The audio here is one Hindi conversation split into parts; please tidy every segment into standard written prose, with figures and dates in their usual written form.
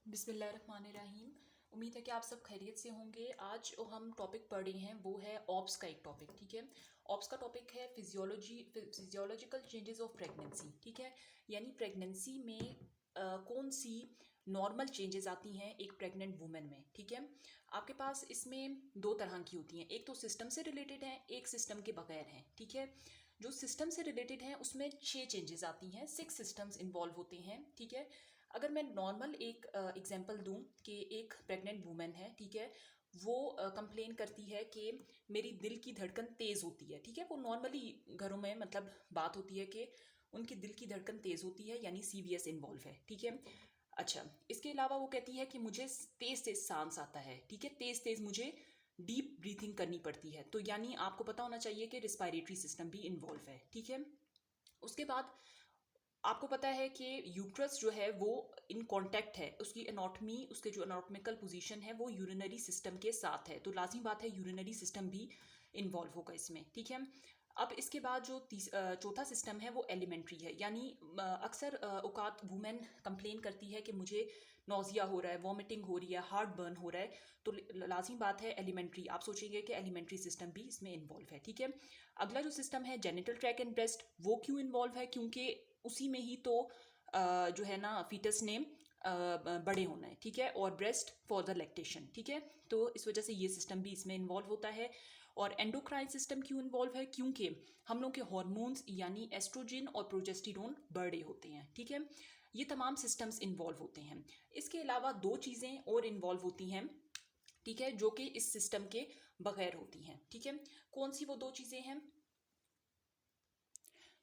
बिस्मिल्लाहिर्रहमानिर्रहीम। उम्मीद है कि आप सब खैरियत से होंगे। आज जो हम टॉपिक पढ़ रहे हैं वो है ऑप्स का एक टॉपिक, ठीक है। ऑप्स का टॉपिक है फिजियोलॉजिकल चेंजेस ऑफ प्रेगनेंसी, ठीक है। यानी प्रेगनेंसी में कौन सी नॉर्मल चेंजेस आती हैं एक प्रेग्नेंट वुमेन में, ठीक है। आपके पास इसमें दो तरह की होती हैं, एक तो सिस्टम से रिलेटेड है, एक सिस्टम के बगैर हैं, ठीक है। जो सिस्टम से रिलेटेड हैं उसमें 6 चेंजेस आती हैं, 6 सिस्टम्स इन्वॉल्व होते हैं, ठीक है। अगर मैं नॉर्मल एक एग्जांपल दूं कि एक प्रेग्नेंट वुमेन है, ठीक है, वो कंप्लेन करती है कि मेरी दिल की धड़कन तेज़ होती है, ठीक है। वो नॉर्मली घरों में मतलब बात होती है कि उनकी दिल की धड़कन तेज़ होती है, यानी सीवीएस इन्वॉल्व है, ठीक है। अच्छा, इसके अलावा वो कहती है कि मुझे तेज़ तेज़ सांस आता है, ठीक है, तेज़ तेज़ मुझे डीप ब्रीथिंग करनी पड़ती है, तो यानी आपको पता होना चाहिए कि रिस्पायरेटरी सिस्टम भी इन्वॉल्व है, ठीक है। उसके बाद आपको पता है कि यूट्रस जो है वो इन कांटेक्ट है, उसकी एनाटॉमी, उसके जो एनाटॉमिकल पोजीशन है वो यूरिनरी सिस्टम के साथ है, तो लाजमी बात है यूरिनरी सिस्टम भी इन्वॉल्व होगा इसमें, ठीक है। अब इसके बाद जो चौथा सिस्टम है वो एलिमेंट्री है, यानी अक्सर औकात वुमेन कंप्लेन करती है कि मुझे नौजिया हो रहा है, वॉमिटिंग हो रही है, हार्ट बर्न हो रहा है, तो लाजमी बात है एलिमेंट्री, आप सोचेंगे कि एलिमेंट्री सिस्टम भी इसमें इन्वॉल्व है, ठीक है। अगला जो सिस्टम है जेनिटल ट्रैक एंड ब्रेस्ट, वो क्यों इन्वॉल्व है, क्योंकि उसी में ही तो जो है ना फीटस ने बड़े होना है, ठीक है, और ब्रेस्ट फॉर द लैक्टेशन, ठीक है। तो इस वजह से ये सिस्टम भी इसमें इन्वॉल्व होता है। और एंडोक्राइन सिस्टम क्यों इन्वॉल्व है, क्योंकि हम लोग के हार्मोन्स यानी एस्ट्रोजन और प्रोजेस्टेरोन बड़े होते हैं, ठीक है। ये तमाम सिस्टम्स इन्वॉल्व होते हैं। इसके अलावा दो चीज़ें और इन्वॉल्व होती हैं, ठीक है, जो कि इस सिस्टम के बगैर होती हैं, ठीक है। कौन सी वो दो चीज़ें हैं?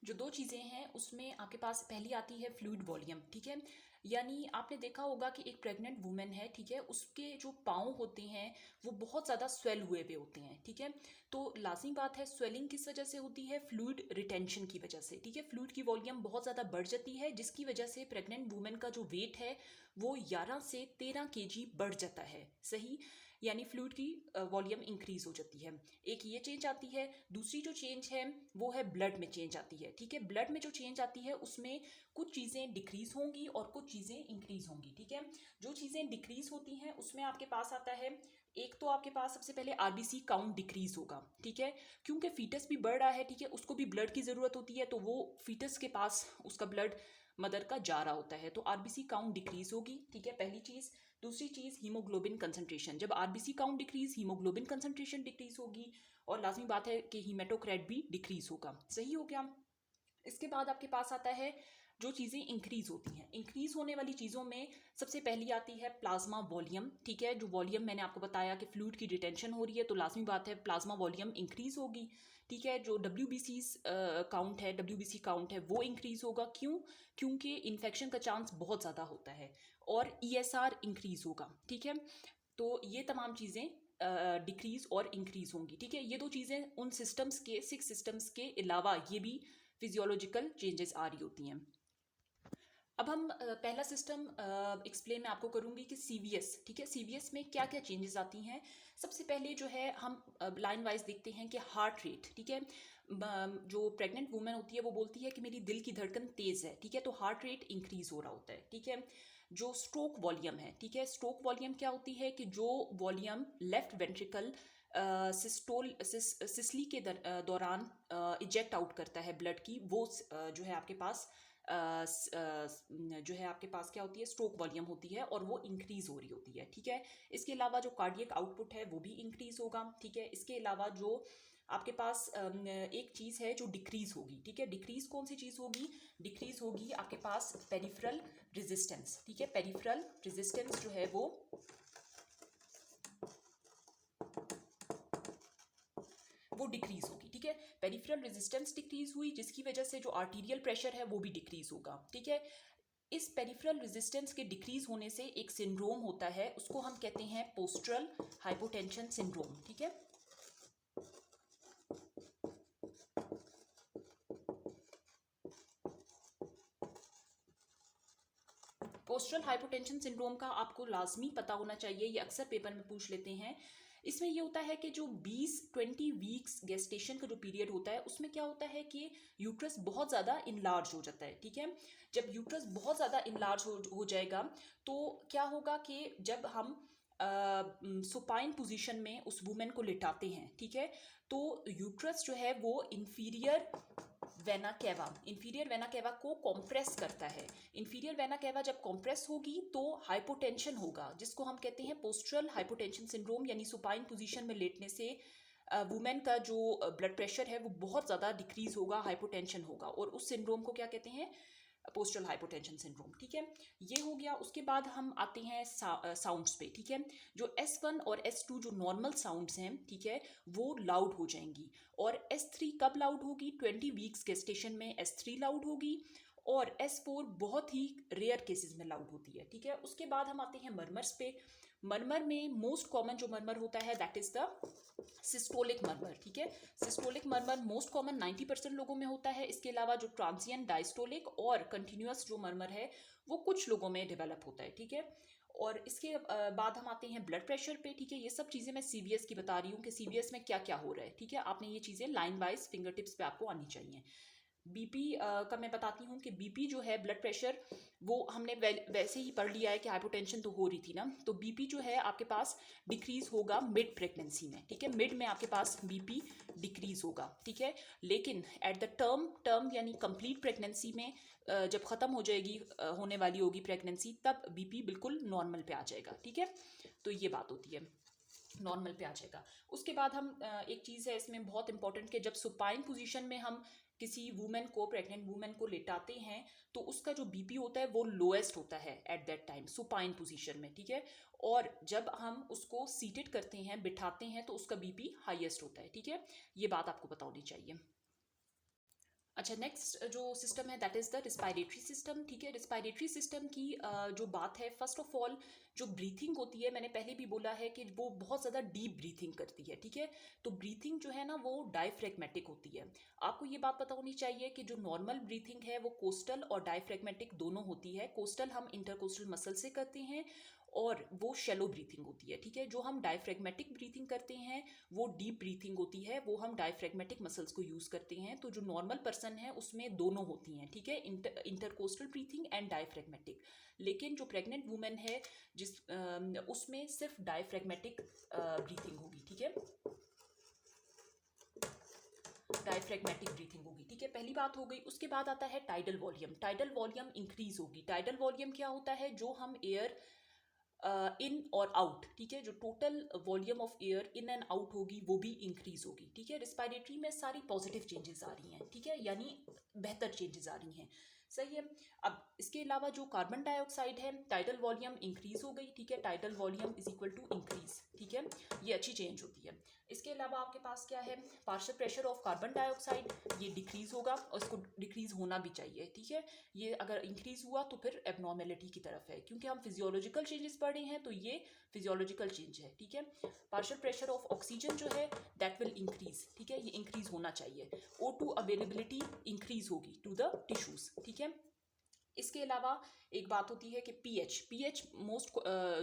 जो दो चीज़ें हैं उसमें आपके पास पहली आती है फ्लूइड वॉल्यूम, ठीक है। यानी आपने देखा होगा कि एक प्रेग्नेंट वुमेन है, ठीक है, उसके जो पाँव होते हैं वो बहुत ज़्यादा स्वेल हुए हुए होते हैं, ठीक है। तो लाजमी बात है स्वेलिंग किस वजह से होती है, फ्लूइड रिटेंशन की वजह से, ठीक है। फ्लूइड की वॉल्यूम बहुत ज़्यादा बढ़ जाती है, जिसकी वजह से प्रेग्नेंट वुमेन का जो वेट है वो 11 से 13 kg बढ़ जाता है, सही। यानी फ्लूइड की वॉल्यूम इंक्रीज हो जाती है, एक ये चेंज आती है। दूसरी जो चेंज है वो है ब्लड में चेंज आती है, ठीक है। ब्लड में जो चेंज आती है उसमें कुछ चीज़ें डिक्रीज होंगी और कुछ चीज़ें इंक्रीज होंगी, ठीक है। जो चीज़ें डिक्रीज होती हैं उसमें आपके पास आता है, एक तो आपके पास सबसे पहले आरबीसी काउंट डिक्रीज होगा, ठीक है, क्योंकि फीटस भी बढ़ रहा है, ठीक है, उसको भी ब्लड की ज़रूरत होती है, तो वो फीटस के पास उसका ब्लड मदर का जा रहा होता है, तो आरबीसी काउंट डिक्रीज होगी, ठीक है, पहली चीज़। दूसरी चीज़ हीमोग्लोबिन कंसंट्रेशन, जब RBC count decrease haemoglobin concentration decrease होगी, और लाजमी बात है कि हीमेटोक्रेट भी डिक्रीज होगा, सही हो गया। इसके बाद आपके पास आता है जो चीज़ें इंक्रीज होती हैं, इंक्रीज होने वाली चीज़ों में सबसे पहली आती है प्लाज्मा वॉल्यूम, ठीक है। जो वॉल्यूम मैंने आपको बताया कि फ्लूइड की रिटेंशन हो रही है, तो लाजमी बात है प्लाज्मा वॉल्यूम इंक्रीज होगी, ठीक है। जो WBC काउंट है, WBC काउंट है वो इंक्रीज होगा, क्यों, क्योंकि इन्फेक्शन का चांस बहुत ज़्यादा होता है, और ESR इंक्रीज होगा, ठीक है। तो ये तमाम चीज़ें डिक्रीज और इंक्रीज होंगी, ठीक है। ये दो चीज़ें उन सिस्टम्स के 6 सिस्टम्स के अलावा ये भी फिजियोलॉजिकल चेंजेस आ रही होती हैं। अब हम पहला सिस्टम एक्सप्लेन मैं आपको करूंगी कि सीवीएस, ठीक है, सीवीएस में क्या क्या चेंजेस आती हैं। सबसे पहले जो है हम लाइन वाइज देखते हैं कि हार्ट रेट, ठीक है। जो प्रेग्नेंट वुमेन होती है वो बोलती है कि मेरी दिल की धड़कन तेज़ है, ठीक है, तो हार्ट रेट इंक्रीज हो रहा होता है, ठीक है। जो स्ट्रोक वॉल्यूम है, ठीक है, स्ट्रोक वॉल्यूम क्या होती है कि जो वॉल्यूम लेफ्ट वेंट्रिकल सिसली के दौरान इजेक्ट आउट करता है ब्लड की, वो जो है आपके पास जो है आपके पास क्या होती है, स्ट्रोक वॉल्यूम होती है, और वो इंक्रीज हो रही होती है, ठीक है। इसके अलावा जो कार्डियक आउटपुट है वो भी इंक्रीज होगा, ठीक है। इसके अलावा जो आपके पास एक चीज़ है जो डिक्रीज होगी, ठीक है। डिक्रीज कौन सी चीज़ होगी, डिक्रीज होगी आपके पास पेरिफेरल रेजिस्टेंस, ठीक है। पेरिफेरल रेजिस्टेंस जो है वो डिक्रीज होगी, ठीक है। पेरिफेरल रेजिस्टेंस डिक्रीज हुई, जिसकी वजह से जो आर्टीरियल प्रेशर है वो भी डिक्रीज होगा, ठीक है। इस पेरिफेरल रेजिस्टेंस के डिक्रीज होने से एक सिंड्रोम होता है, उसको हम कहते हैं पोस्टरल हाइपोटेंशन सिंड्रोम, ठीक है। पोस्टरल हाइपोटेंशन सिंड्रोम का आपको लाजमी पता होना चाहिए, ये अक्सर पेपर में पूछ लेते हैं इसमें ये होता है कि जो 20 वीक्स गेस्टेशन का जो पीरियड होता है उसमें क्या होता है कि यूट्रस बहुत ज़्यादा इनलार्ज हो जाता है, ठीक है। जब यूट्रस बहुत ज़्यादा इनलार्ज हो जाएगा तो क्या होगा कि जब हम सुपाइन पोजीशन में उस वुमेन को लिटाते हैं, ठीक है, तो यूट्रस जो है वो इंफीरियर वेना केवा को कॉम्प्रेस करता है। इंफीरियर वेना केवा जब कॉम्प्रेस होगी तो हाइपोटेंशन होगा, जिसको हम कहते हैं पोस्टरल हाइपोटेंशन सिंड्रोम, यानी सुपाइन पोजीशन में लेटने से वुमेन का जो ब्लड प्रेशर है वो बहुत ज़्यादा डिक्रीज होगा, हाइपोटेंशन होगा, और उस सिंड्रोम को क्या कहते हैं, पोस्टरल हाइपोटेंशन सिंड्रोम, ठीक है। ये हो गया। उसके बाद हम आते हैं साउंड्स पे, ठीक है। जो S1 और S2 जो नॉर्मल साउंड्स हैं, ठीक है, वो लाउड हो जाएंगी। और S3 कब लाउड होगी, 20 वीक्स गेस्टेशन में S3 लाउड होगी, और S4 बहुत ही रेयर केसेस में लाउड होती है, ठीक है। उसके बाद हम आते हैं मर्मर्स पे। मर्मर में मोस्ट कॉमन जो मर्मर होता है that is the systolic murmur, ठीक है। सिस्टोलिक मर्मर मोस्ट कॉमन 90% लोगों में होता है। इसके अलावा जो ट्रांसिएंट डायस्टोलिक और कंटिन्यूअस जो मर्मर है वो कुछ लोगों में डेवलप होता है, ठीक है। और इसके बाद हम आते हैं ब्लड प्रेशर पे, ठीक है। ये सब चीज़ें मैं CVS की बता रही हूँ कि CVS में क्या क्या हो रहा है, ठीक है। आपने ये चीज़ें लाइन वाइज फिंगर टिप्स पे आपको आनी चाहिए। बीपी का मैं बताती हूँ कि बीपी जो है ब्लड प्रेशर, वो हमने वैसे ही पढ़ लिया है कि हाइपोटेंशन तो हो रही थी ना, तो बीपी जो है आपके पास डिक्रीज होगा मिड प्रेगनेंसी में, ठीक है। मिड में आपके पास बीपी डिक्रीज होगा, ठीक है। लेकिन एट द टर्म यानी कंप्लीट प्रेगनेंसी में जब ख़त्म हो जाएगी, होने वाली होगी प्रेगनेंसी, तब बीपी बिल्कुल नॉर्मल पे आ जाएगा, ठीक है। तो ये बात होती है, नॉर्मल पे आ जाएगा। उसके बाद हम एक चीज़ है इसमें बहुत इंपॉर्टेंट कि जब सुपाइन पोजीशन में हम किसी वुमेन को, प्रेग्नेंट वुमेन को लेटाते हैं, तो उसका जो बीपी होता है वो लोएस्ट होता है at that time supine position में, ठीक है। और जब हम उसको सीटेड करते हैं, बिठाते हैं, तो उसका बीपी हाईएस्ट होता है, ठीक है। ये बात आपको पता होनी चाहिए। अच्छा, नेक्स्ट जो सिस्टम है that is the respiratory system, ठीक है। रिस्पायरेटरी सिस्टम की जो बात है, फर्स्ट ऑफ ऑल जो ब्रीथिंग होती है, मैंने पहले भी बोला है कि वो बहुत ज़्यादा डीप ब्रीथिंग करती है, ठीक है। तो ब्रीथिंग जो है ना वो डायफ्रेगमेटिक होती है। आपको ये बात पता होनी चाहिए कि जो नॉर्मल ब्रीथिंग है वो कोस्टल और डायफ्रेगमेटिक दोनों होती है। कोस्टल हम इंटरकोस्टल मसल से करते हैं और वो शैलो ब्रीथिंग होती है, ठीक है। जो हम डायफ्रेगमेटिक ब्रीथिंग करते हैं वो डीप ब्रीथिंग होती है, वो हम डायफ्रेगमेटिक मसल्स को यूज़ करते हैं। तो जो नॉर्मल पर्सन है उसमें दोनों होती हैं, ठीक है, इंटरकोस्टल ब्रीथिंग एंड डायफ्रेगमेटिक। लेकिन जो प्रेग्नेंट वुमेन है उसमें सिर्फ डायफ्रेगमेटिक ब्रीथिंग होगी, ठीक है, डायफ्रेगमेटिक ब्रीथिंग होगी, ठीक है। पहली बात हो गई। उसके बाद आता है tidal volume. Tidal volume increase होगी। टाइडल वॉल्यूम क्या होता है, जो हम एयर इन और आउट, ठीक है, जो total volume of air in and out होगी वो भी इंक्रीज होगी, ठीक है। रिस्पायरेटरी में सारी पॉजिटिव चेंजेस आ रही हैं, ठीक है, यानी बेहतर चेंजेस आ रही हैं, सही है। अब इसके अलावा जो कार्बन डाइऑक्साइड है, टाइडल वॉल्यूम इंक्रीज हो गई, ठीक है, tidal volume is equal to increase, ठीक है, ये अच्छी चेंज होती है। इसके अलावा आपके पास क्या है, partial pressure of carbon dioxide, ये डिक्रीज होगा और इसको डिक्रीज होना भी चाहिए, ठीक है। ये अगर इंक्रीज हुआ तो फिर एबनॉर्मेलिटी की तरफ है, क्योंकि हम फिजियोलॉजिकल चेंजेस पढ़ रहे हैं, तो ये फिजियोलॉजिकल चेंज है, ठीक है। पार्शियल प्रेशर ऑफ ऑक्सीजन जो है दैट विल इंक्रीज, ठीक है, ये इंक्रीज होना चाहिए। O2 अवेलेबिलिटी इंक्रीज होगी टू द टिश्यूज, ठीक है। इसके अलावा एक बात होती है कि पीएच मोस्ट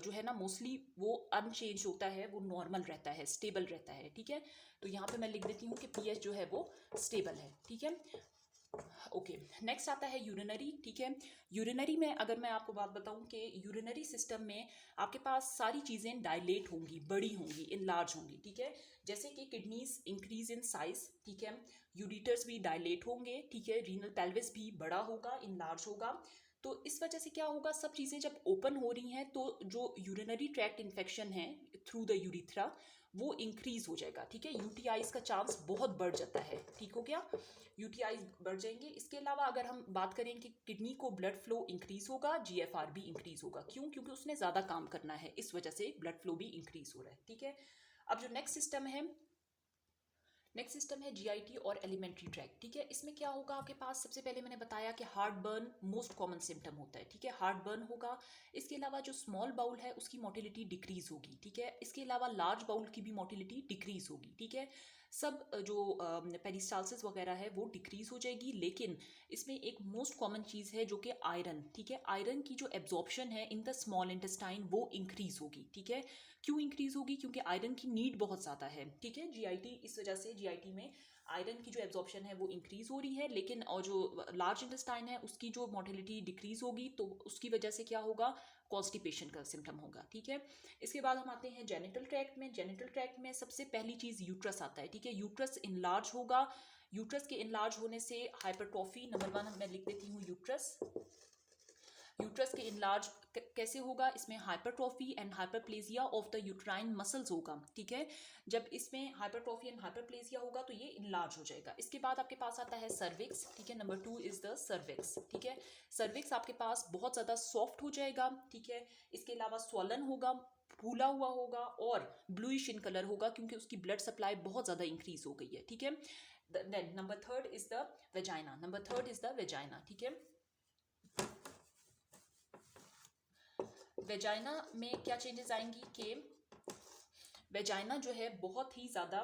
जो है ना मोस्टली वो अनचेंज होता है, वो नॉर्मल रहता है, स्टेबल रहता है, ठीक है। तो यहाँ पे मैं लिख देती हूँ कि पीएच जो है वो स्टेबल है, ठीक है। ओके, नेक्स्ट आता है यूरिनरी, ठीक है। यूरिनरी में अगर मैं आपको बात बताऊं कि यूरिनरी सिस्टम में आपके पास सारी चीज़ें डायलेट होंगी, बड़ी होंगी, इनलार्ज होंगी, ठीक है। जैसे कि किडनीज इंक्रीज इन साइज, ठीक है, यूरिटर्स भी डायलेट होंगे, ठीक है, रीनल पेल्विस भी बड़ा होगा, इनलार्ज होगा। तो इस वजह से क्या होगा, सब चीज़ें जब ओपन हो रही हैं तो जो यूरिनरी ट्रैक्ट इन्फेक्शन है थ्रू द यूरिथ्रा वो इंक्रीज हो जाएगा, ठीक है। यूटीआईज का चांस बहुत बढ़ जाता है, ठीक हो गया, यूटीआई बढ़ जाएंगे। इसके अलावा अगर हम बात करें कि किडनी को ब्लड फ्लो इंक्रीज होगा, जीएफआर भी इंक्रीज होगा, क्यों, क्योंकि उसने ज़्यादा काम करना है, इस वजह से ब्लड फ्लो भी इंक्रीज हो रहा है, ठीक है। अब जो नेक्स्ट सिस्टम है जीआईटी और एलिमेंट्री ट्रैक्ट, ठीक है। इसमें क्या होगा, आपके पास सबसे पहले मैंने बताया कि heart burn most common symptom होता है, ठीक है, हार्ट बर्न होगा। इसके अलावा जो स्मॉल बाउल है उसकी मोटिलिटी डिक्रीज होगी, ठीक है। इसके अलावा लार्ज बाउल की भी मोटिलिटी डिक्रीज होगी, ठीक है। सब जो पेरिस्टालसिस वगैरह है वो डिक्रीज हो जाएगी। लेकिन इसमें एक मोस्ट कॉमन चीज़ है जो कि आयरन, ठीक है, आयरन की जो एब्जॉर्प्शन है इन द स्मॉल इंटेस्टाइन वो इंक्रीज होगी, ठीक है। क्यों इंक्रीज होगी? क्योंकि आयरन की नीड बहुत ज़्यादा है, ठीक है। जीआईटी, इस वजह से जीआईटी में आयरन की जो एब्जॉर्प्शन है वो इंक्रीज हो रही है। लेकिन और जो लार्ज इंटेस्टाइन है उसकी जो मोटिलिटी डिक्रीज होगी, तो उसकी वजह से क्या होगा? कॉन्स्टिपेशन का सिम्टम होगा, ठीक है। इसके बाद हम आते हैं जेनिटल ट्रैक्ट में। जेनिटल ट्रैक्ट में सबसे पहली चीज़ यूट्रस आता है, ठीक है। यूट्रस इनलार्ज होगा। यूट्रस के इनलार्ज होने से हाइपरट्रॉफी, नंबर 1 मैं लिख देती हूँ यूट्रस। यूट्रस के इनलार्ज कैसे होगा? इसमें hypertrophy and hyperplasia of the uterine muscles होगा, ठीक है। जब इसमें हाइपरट्रॉफी एंड हाइपरप्लेजिया होगा तो ये इनलार्ज हो जाएगा। इसके बाद आपके पास आता है सर्विक्स, ठीक है। नंबर 2 इज द सर्विक्स, ठीक है। सर्विक्स आपके पास बहुत ज़्यादा सॉफ्ट हो जाएगा, ठीक है। इसके अलावा स्वलन होगा, फूला हुआ होगा और ब्लूइश इन कलर होगा, क्योंकि उसकी ब्लड सप्लाई बहुत ज़्यादा इंक्रीज हो गई है, ठीक है। Then number 3 is the vagina. Number 3 is the vagina, ठीक है। वेजाइना में क्या चेंजेस आएंगी कि वेजाइना जो है बहुत ही ज़्यादा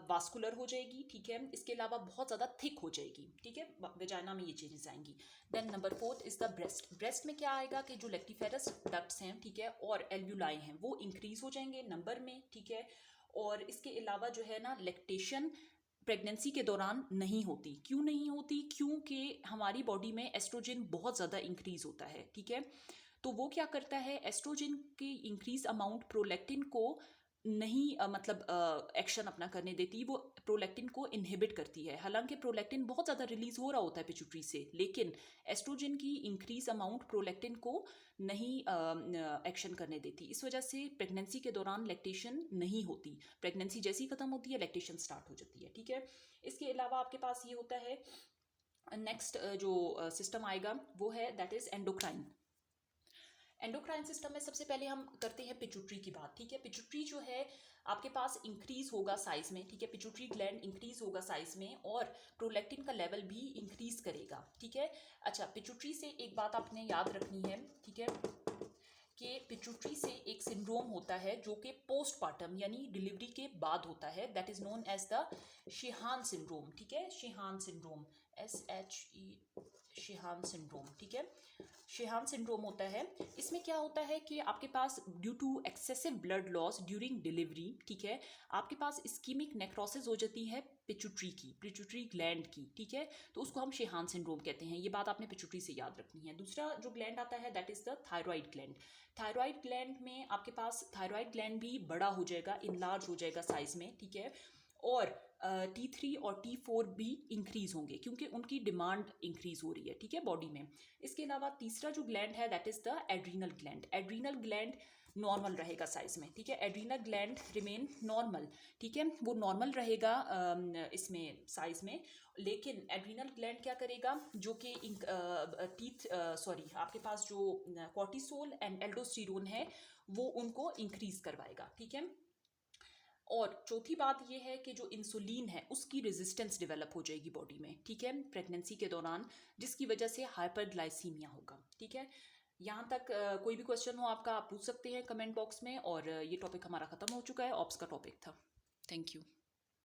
वास्कुलर हो जाएगी, ठीक है। इसके अलावा बहुत ज़्यादा थिक हो जाएगी, ठीक है। वेजाइना में ये चेंजेस आएंगी। Then number 4 is the breast. Breast में क्या आएगा कि जो लेक्टिफेरस डक्ट्स हैं, ठीक है, और एल्व्यूलाई हैं वो इंक्रीज हो जाएंगे नंबर में, ठीक है। और इसके अलावा जो है ना, लैक्टेशन प्रेगनेंसी के दौरान नहीं होती। क्यों नहीं होती? क्योंकि हमारी बॉडी में एस्ट्रोजन बहुत ज़्यादा इंक्रीज होता है, ठीक है। तो वो क्या करता है? एस्ट्रोजन की इंक्रीज अमाउंट प्रोलैक्टिन को नहीं मतलब एक्शन अपना करने देती, वो प्रोलैक्टिन को इनहिबिट करती है। हालांकि प्रोलैक्टिन बहुत ज़्यादा रिलीज हो रहा होता है पिट्यूटरी से, लेकिन एस्ट्रोजन की इंक्रीज अमाउंट प्रोलैक्टिन को नहीं एक्शन करने देती। इस वजह से प्रेगनेंसी के दौरान लैक्टेशन नहीं होती। प्रेगनेंसी जैसी खत्म होती है, लैक्टेशन स्टार्ट हो जाती है, ठीक है। इसके अलावा आपके पास ये होता है, नेक्स्ट जो सिस्टम आएगा वो है that is endocrine. Endocrine system में सबसे पहले हम करते हैं पिट्यूटरी की बात, ठीक है। पिट्यूटरी जो है आपके पास इंक्रीज होगा साइज में, ठीक है। पिट्यूटरी ग्लैंड इंक्रीज होगा साइज में और प्रोलैक्टिन का लेवल भी इंक्रीज करेगा, ठीक है। अच्छा, पिट्यूटरी से एक बात आपने याद रखनी है, ठीक है, कि पिट्यूटरी से एक सिंड्रोम होता है जो कि पोस्टपार्टम यानी डिलीवरी के बाद होता है, that is known as the Sheehan syndrome, ठीक है। Sheehan syndrome, SHE, Sheehan syndrome, ठीक है। शिहान सिंड्रोम होता है। इसमें क्या होता है कि आपके पास due to excessive blood loss during delivery, ठीक है, आपके पास इस्कीमिक नेक्रोसिस हो जाती है पिट्यूटरी की, पिट्यूटरी ग्लैंड की, ठीक है। तो उसको हम शिहान सिंड्रोम कहते हैं। ये बात आपने पिट्यूटरी से याद रखनी है। दूसरा जो ग्लैंड आता है that is the thyroid gland. Thyroid gland में आपके पास थायराइड ग्लैंड भी बड़ा हो जाएगा, इनलार्ज हो जाएगा साइज में, ठीक है। और T3 और T4 भी इंक्रीज होंगे क्योंकि उनकी डिमांड इंक्रीज हो रही है, ठीक है, बॉडी में। इसके अलावा तीसरा जो ग्लैंड है that is the adrenal gland. Adrenal gland normal रहेगा साइज में, ठीक है। एड्रीनल ग्लैंड रिमेन नॉर्मल, ठीक है, वो नॉर्मल रहेगा इसमें साइज में। लेकिन एड्रीनल ग्लैंड क्या करेगा? जो कि आपके पास जो कॉर्टिसोल एंड एल्डोस्टेरोन है वो उनको इंक्रीज करवाएगा, ठीक है। और चौथी बात यह है कि जो इंसुलिन है उसकी रेजिस्टेंस डेवलप हो जाएगी बॉडी में, ठीक है, प्रेगनेंसी के दौरान, जिसकी वजह से हाइपरग्लाइसीमिया होगा, ठीक है। यहाँ तक कोई भी क्वेश्चन हो आपका आप पूछ सकते हैं कमेंट बॉक्स में। और ये टॉपिक हमारा खत्म हो चुका है, ऑप्स का टॉपिक था। Thank you.